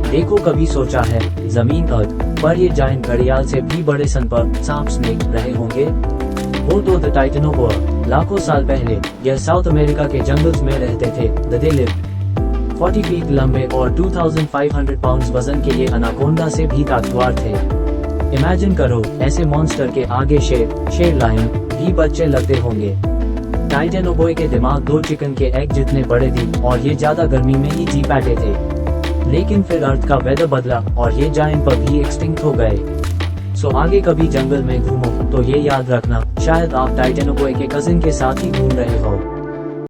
देखो कभी सोचा है जमीन पर ये जायंट घड़ियाल से भी बड़े सन पर सांप स्नेक रहे होंगे? वो तो द टाइटेनोबोआ लाखों साल पहले यह साउथ अमेरिका के जंगल्स में रहते थे। दे लिव्ड 40 फीट लंबे और 2500 पाउंड वजन के ये अनाकोंडा से भी ताकतवर थे। इमेजिन करो ऐसे मॉन्स्टर के आगे शेर लायन भी बच्चे लगते होंगे। टाइटेनोबोआ के दिमाग 2 चिकन के एग जितने बड़े थे और ये ज्यादा गर्मी में ही जी पाते थे। लेकिन फिर अर्थ का वेदर बदला और ये जायंट पर भी एक्सटिंक्ट हो गए। सो आगे कभी जंगल में घूमो तो ये याद रखना, शायद आप टाइटेनोबोआ के कजिन के साथ ही घूम रहे हो।